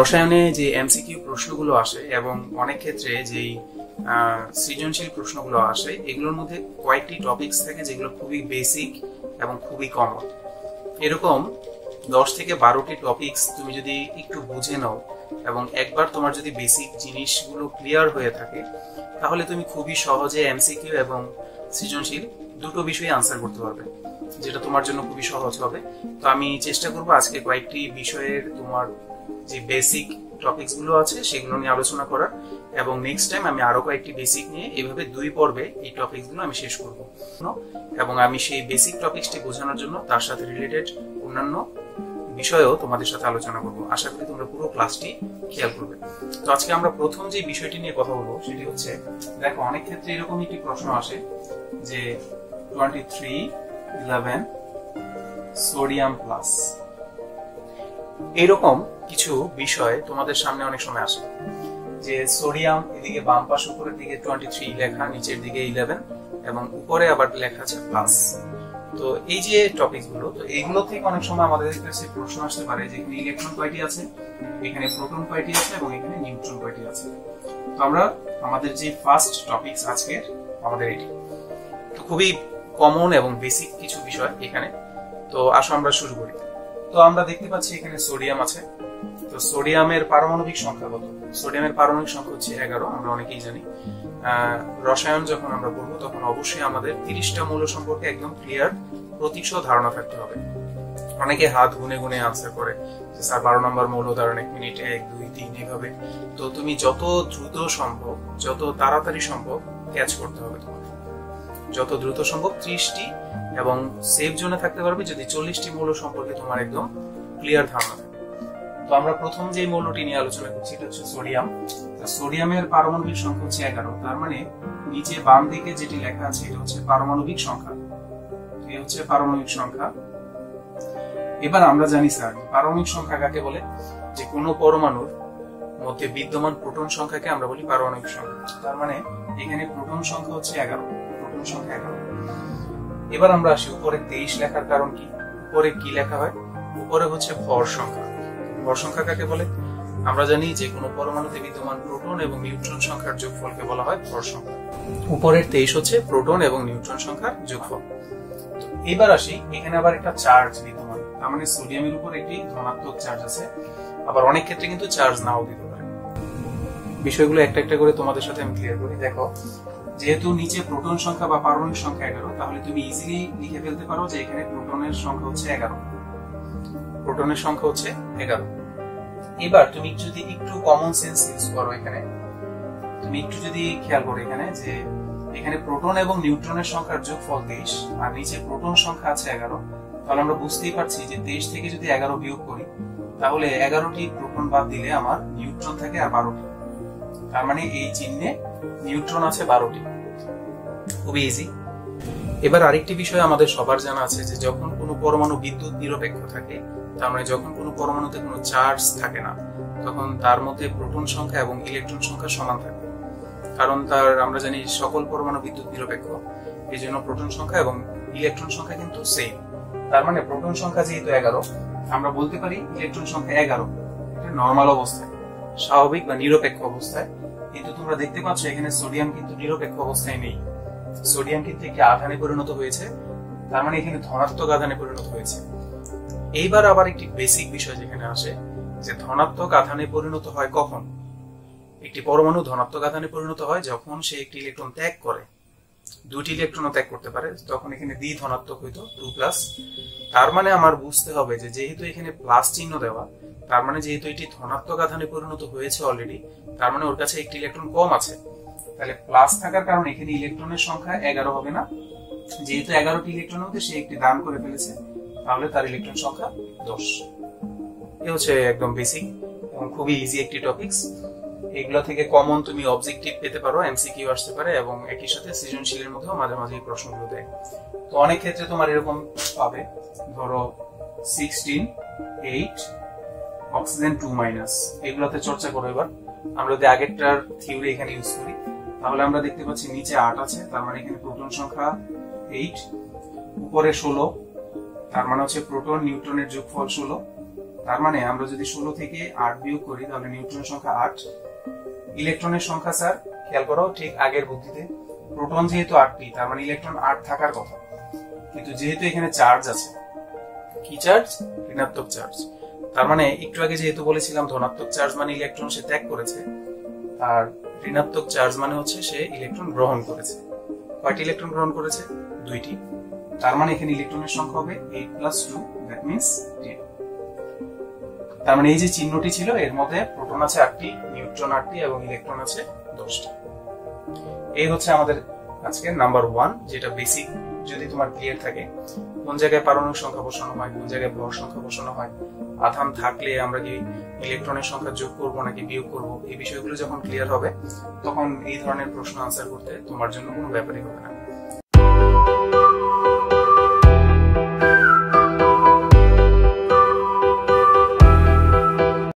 রসায়নে যে এমসিকিউ প্রশ্নগুলো আসে এবং অনেক ক্ষেত্রে যেই সৃজনশীল প্রশ্নগুলো আসে এগুলোর মধ্যে কয়েকটি টপিকস থাকে যেগুলো খুবই বেসিক এবং খুবই কমন। এরকম 10 থেকে 12টি টপিকস তুমি যদি একটু বুঝে নাও এবং একবার তোমার যদি বেসিক জিনিসগুলো ক্লিয়ার হয়ে থাকে তাহলে তুমি খুবই সহজে এমসিকিউ এবং সৃজনশীল দুটো বিষয়ে আনসার করতে পারবে, যেটা তোমার জন্য খুবই সহজ হবে। তো আমি চেষ্টা করবো আজকে কয়েকটি বিষয়ের তোমার যে বেসিক টপিকস গুলো আছে সেগুলো নিয়ে আলোচনা করার, এবং নেক্সট টাইম আমি আরো কয়েকটি বেসিক নিয়ে এইভাবে 2 পর্বে এই টপিকস গুলো আমি শেষ করব। এবং আমি সেই বেসিক টপিকসটি বোঝানোর জন্য তার সাথে রিলেটেড অন্যান্য বিষয়েও তোমাদের সাথে আলোচনা করব। আশা করি তোমরা পুরো ক্লাসটি খেয়াল করবে। তো আজকে আমরা প্রথম যে বিষয়টি নিয়ে কথা বলবো সেটি হচ্ছে, দেখো অনেক ক্ষেত্রে এরকম একটি প্রশ্ন আসে যে 2311 সোডিয়াম প্লাস, এরকম কিছু বিষয় তোমাদের সামনে অনেক সময় আসে যে সোডিয়াম এদিকে বাম পাশ উপরের দিকে 23 লেখা, নিচের দিকে 11 এবং উপরে আবার লেখা আছে প্লাস। তো এই যে টপিকস গুলো, তো এইগুলো থেকে অনেক সময় আমাদের কাছে প্রশ্ন আসতে পারে যে এখানে ইলেকট্রন কয়টি আছে, এখানে প্রোটন কয়টি আছে এবং এখানে নিউট্রন কয়টি আছে। তো আমরা আমাদের যে ফার্স্ট টপিকস আজকের আমাদের এটি, তো খুবই কমন এবং বেসিক কিছু বিষয় এখানে। তো আসো আমরা শুরু করি। তো আমরা দেখতে পাচ্ছি এখানে সোডিয়াম আছে। তো সোডিয়ামের পারমাণবিক সংখ্যা কত? সোডিয়ামের পারমাণবিক সংখ্যা হচ্ছে 11, আমরা অনেকেই জানি। রসায়ন যখন আমরা পড়বো তখন অবশ্যই আমাদের 30টা মৌল সম্পর্কে একদম ক্লিয়ার প্রতীচ্য ধারণা থাকতে হবে। অনেকে হাত গুনে গুনে আনসার করে যে স্যার 12 নম্বর মৌল ধারণ 1 মিনিট 1 2 3 এইভাবে। তো তুমি যত দ্রুত সম্ভব, যত তাড়াতাড়ি সম্ভব ক্যাচ করতে হবে তোমাকে, যত দ্রুত সম্ভব 30টি, এবং সেফ জোনে থাকতে পারবে যদি 40টি মৌল সম্পর্কে তোমার একদম ক্লিয়ার ধারণা থাকে। তো আমরা প্রথম যে মৌলটি নিয়ে আলোচনা করছি এটা হচ্ছে সোডিয়াম। সোডিয়ামের পারমাণবিক সংখ্যা হচ্ছে 11। তার মানে নিচে বাম দিকে যেটি লেখা আছে এটা হচ্ছে পারমাণবিক সংখ্যা, এই হচ্ছে পারমাণবিক সংখ্যা। এবার আমরা জানি স্যার পারমাণবিক সংখ্যা কাকে বলে? যে কোনো পরমাণুর মধ্যে বিদ্যমান প্রোটন সংখ্যাকে আমরা বলি পারমাণবিক সংখ্যা। তার মানে এখানে প্রোটন সংখ্যা হচ্ছে 11, প্রোটন সংখ্যা 11। এবার আমরা আসি উপরে 23 লেখার কারণ কি? উপরে কি লেখা হয়? উপরে হচ্ছে ভর সংখ্যা। ভর সংখ্যা কাকে বলে? আমরা জানি যে কোনো পরমাণুতে বিদ্যমান প্রোটন এবং নিউট্রন সংখ্যার যোগফলকে বলা হয় ভর সংখ্যা। উপরের 23 হচ্ছে প্রোটন এবং নিউট্রন সংখ্যার যোগফল। এবার আসি, এখানে আবার একটা চার্জ বিদ্যমান, তার মানে সোডিয়ামের উপর একটি ধনাত্মক চার্জ আছে। আবার অনেক ক্ষেত্রে কিন্তু চার্জ নাও দিতে পারে। বিষয়গুলো একটা একটা করে তোমাদের সাথে আমি ক্লিয়ার করি। দেখো, যেহেতু নিচে প্রোটন সংখ্যা বা পারমাণবিক সংখ্যা 11, তাহলে তুমি ইজিলি লিখে ফেলতে পারো যে এখানে প্রোটনের সংখ্যা হচ্ছে 11, প্রোটনের সংখ্যা হচ্ছে 11। এবার তুমি যদি একটু কমন সেন্স ইউজ করো, এখানে তুমি একটু যদি খেয়াল করো এখানে যে এখানে প্রোটন এবং নিউট্রনের সংখ্যার যোগফল 23 আর নিচে প্রোটন সংখ্যা আছে 11, তাহলে আমরা বুঝতেই পারছি যে 23 থেকে যদি 11 বিয়োগ করি তাহলে 11টি প্রোটন বাদ দিলে আমার নিউট্রন থাকে আর 12টি। তার মানে এই চিহ্নে নিউট্রন আছে 12টি। খুবই ইজি। এবার আরেকটি বিষয় আমাদের সবার জানা আছে যে যখন কোনো পরমাণু বিদ্যুৎ নিরপেক্ষ থাকে, তার মানে যখন কোনো পরমাণুতে কোনো চার্জ থাকে না, তখন তার মধ্যে প্রোটন সংখ্যা এবং ইলেকট্রন সংখ্যা সমান থাকে। কারণ আমরা জানি সকল পরমাণু বিদ্যুৎ নিরপেক্ষ, এই জন্য প্রোটন সংখ্যা এবং ইলেকট্রন সংখ্যা কিন্তু সেম। তার মানে প্রোটন সংখ্যা যেহেতু 11, আমরা বলতে পারি ইলেকট্রন সংখ্যা 11। এটা নর্মাল অবস্থায়, স্বাভাবিক বা নিরপেক্ষ অবস্থায়। কিন্তু তোমরা দেখতে পাচ্ছ এখানে সোডিয়াম কিন্তু নিরপেক্ষ অবস্থায় নেই, সোডিয়াম কিন্তু একটি আধানে পরিণত হয়েছে। তার মানে এখানে ধনাত্মক আধানে পরিণত হয়েছে। এইবার আবার একটি বেসিক বিষয় যেখানে আসে যে ধনাত্মক আধানে পরিণত হয় কখন? একটি পরমাণু ধনাত্মক আধানে পরিণত হয় যখন সে একটি ইলেকট্রন ত্যাগ করে, 2টি ইলেকট্রনও ত্যাগ করতে পারে, তখন এখানে দ্বি ধনাত্মক হইতো 2+। তার মানে আমার বুঝতে হবে যে যেহেতু এখানে প্লাস চিহ্ন দেওয়া, তার মানে যেহেতু এটি ধনাত্মক আধানে পরিণত হয়েছে অলরেডি, তার মানে ওর কাছে একটি ইলেকট্রন কম আছে। তাহলে প্লাস থাকার কারণে এখানে ইলেকট্রনের সংখ্যা 11 হবে না। যেহেতু 11টি ইলেকট্রন মধ্যে সে একটি দান করে ফেলেছে, তাহলে তার ইলেকট্রন সংখ্যা 10। এ হচ্ছে একদম বেসিক এবং খুবই ইজি একটি টপিকস। এগুলো থেকে কমন তুমি অবজেক্টিভ পেতে পারো, এমসিকিউ আসতে পারে, এবং একই সাথে সৃজনশীলের মধ্যেও মাঝে মাঝে এই প্রশ্নগুলো দেয়। তো অনেক ক্ষেত্রে তোমার এরকম পাবে, ধরো 16 8 অক্সিজেন 2-, এগুলোতে চর্চা করো। এবার আমরা যদি আগেরটার থিওরি এখানে ইউজ করি তাহলে আমরা দেখতে পাচ্ছি নিচে 8 আছে, তার মানে এখানে প্রোটন সংখ্যা 8, উপরে 16, তার মানে হচ্ছে প্রোটন নিউট্রনের যোগফল 16, তার মানে আমরা যদি 16 থেকে 8 বিয়োগ করি তাহলে নিউট্রনের সংখ্যা 8, ইলেকট্রনের সংখ্যা স্যার খেয়াল করো ঠিক আগের বুদ্ধিতে প্রোটন যেহেতু 8টি তার মানে ইলেকট্রন 8 থাকার কথা, কিন্তু যেহেতু এখানে চার্জ আছে, কি চার্জ? ঋণাত্মক চার্জ। তার মানে একটু আগে যেহেতু বলেছিলাম ধনাত্মক চার্জ মানে ইলেকট্রন সে ত্যাগ করেছে, আর ঋণাত্মক চার্জ মানে হচ্ছে সে ইলেকট্রন গ্রহণ করেছে। কয়টি ইলেকট্রন গ্রহণ করেছে? 2টি। তার মানে এখানে ইলেকট্রনের সংখ্যা হবে 8 + 2, দ্যাট মিন্স 10। তার মানে এই যে চিহ্নটি ছিল এর মধ্যে প্রোটন আছে 8টি, নিউট্রন 8টি এবং ইলেকট্রন আছে 10টি। এই হচ্ছে আমাদের আজকে নাম্বার 1, যেটা বেসিক যদি তোমার ক্লিয়ার থাকে কোন জায়গায় পারমাণবিক সংখ্যা বসানো হয়, কোন জায়গায় ভর সংখ্যা বসানো হয়, আধান থাকলে আমরা কি ইলেকট্রনের সংখ্যা যোগ করব নাকি বিয়োগ করব, এই বিষয়গুলো যখন ক্লিয়ার হবে তখন এই ধরনের প্রশ্ন আনসার করতে তোমার জন্য কোনো ব্যাপারই হবে না।